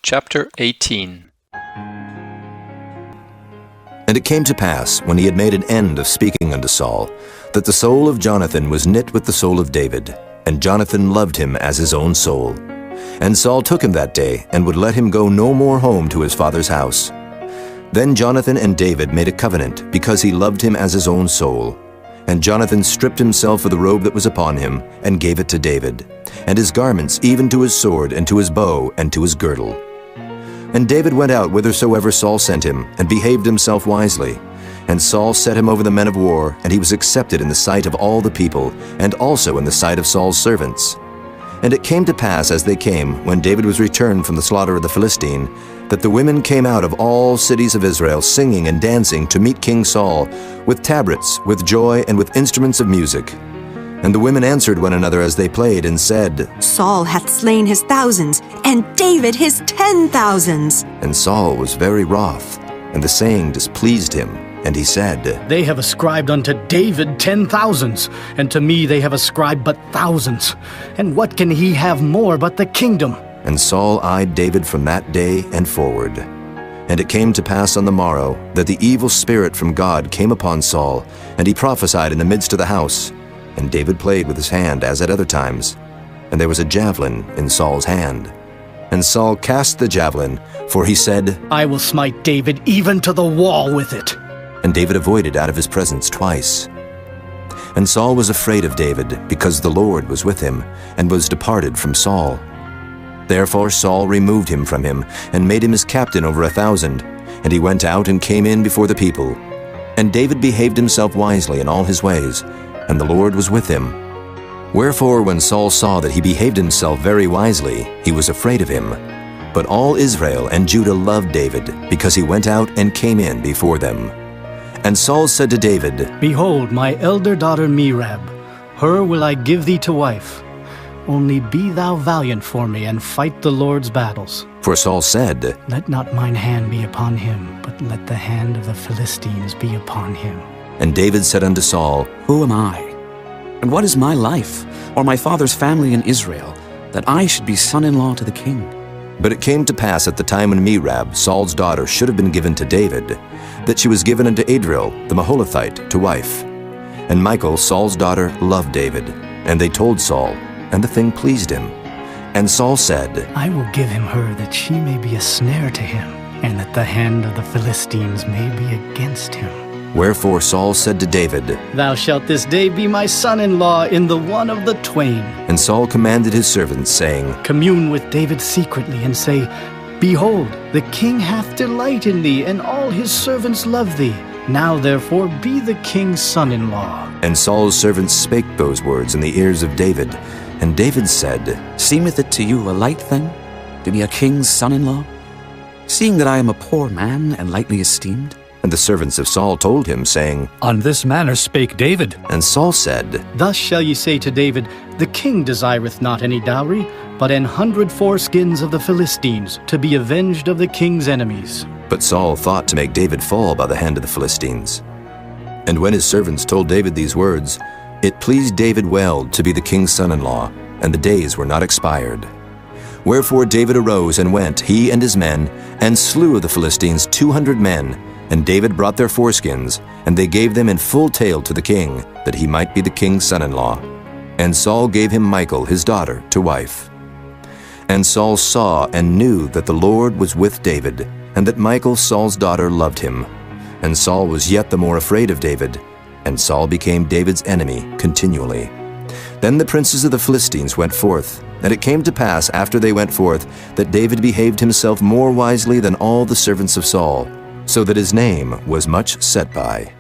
Chapter 18. And it came to pass, when he had made an end of speaking unto Saul, that the soul of Jonathan was knit with the soul of David, and Jonathan loved him as his own soul. And Saul took him that day, and would let him go no more home to his father's house. Then Jonathan and David made a covenant, because he loved him as his own soul. And Jonathan stripped himself of the robe that was upon him, and gave it to David, and his garments, even to his sword, and to his bow, and to his girdle. And David went out whithersoever Saul sent him, and behaved himself wisely. And Saul set him over the men of war, and he was accepted in the sight of all the people, and also in the sight of Saul's servants. And it came to pass as they came, when David was returned from the slaughter of the Philistine, that the women came out of all cities of Israel, singing and dancing to meet King Saul, with tabrets, with joy, and with instruments of music. And the women answered one another as they played, and said, Saul hath slain his thousands, and David his 10,000s. And Saul was very wroth, and the saying displeased him. And he said, They have ascribed unto David 10,000s, and to me they have ascribed but thousands. And what can he have more but the kingdom? And Saul eyed David from that day and forward. And it came to pass on the morrow, that the evil spirit from God came upon Saul, and he prophesied in the midst of the house. And David played with his hand as at other times. And there was a javelin in Saul's hand. And Saul cast the javelin, for he said, I will smite David even to the wall with it. And David avoided out of his presence twice. And Saul was afraid of David, because the Lord was with him, and was departed from Saul. Therefore Saul removed him from him, and made him his captain over 1,000. And he went out and came in before the people. And David behaved himself wisely in all his ways, and the Lord was with him. Wherefore when Saul saw that he behaved himself very wisely, he was afraid of him. But all Israel and Judah loved David, because he went out and came in before them. And Saul said to David, Behold, my elder daughter Merab, her will I give thee to wife. Only be thou valiant for me, and fight the Lord's battles. For Saul said, Let not mine hand be upon him, but let the hand of the Philistines be upon him. And David said unto Saul, Who am I? And what is my life, or my father's family in Israel, that I should be son-in-law to the king? But it came to pass at the time when Merab, Saul's daughter, should have been given to David, that she was given unto Adriel, the Maholathite, to wife. And Michal, Saul's daughter, loved David. And they told Saul, and the thing pleased him. And Saul said, I will give him her, that she may be a snare to him, and that the hand of the Philistines may be against him. Wherefore Saul said to David, Thou shalt this day be my son-in-law in the one of the twain. And Saul commanded his servants, saying, Commune with David secretly, and say, Behold, the king hath delight in thee, and all his servants love thee. Now therefore be the king's son-in-law. And Saul's servants spake those words in the ears of David. And David said, Seemeth it to you a light thing, to be a king's son-in-law, seeing that I am a poor man and lightly esteemed? And the servants of Saul told him, saying, On this manner spake David. And Saul said, Thus shall ye say to David, The king desireth not any dowry, but 100 foreskins of the Philistines, to be avenged of the king's enemies. But Saul thought to make David fall by the hand of the Philistines. And when his servants told David these words, it pleased David well to be the king's son-in-law, and the days were not expired. Wherefore David arose and went, he and his men, and slew of the Philistines 200 men. And David brought their foreskins, and they gave them in full tale to the king, that he might be the king's son-in-law. And Saul gave him Michal his daughter to wife. And Saul saw and knew that the Lord was with David, and that Michal Saul's daughter loved him. And Saul was yet the more afraid of David, and Saul became David's enemy continually. Then the princes of the Philistines went forth, and it came to pass after they went forth, that David behaved himself more wisely than all the servants of Saul, so that his name was much set by.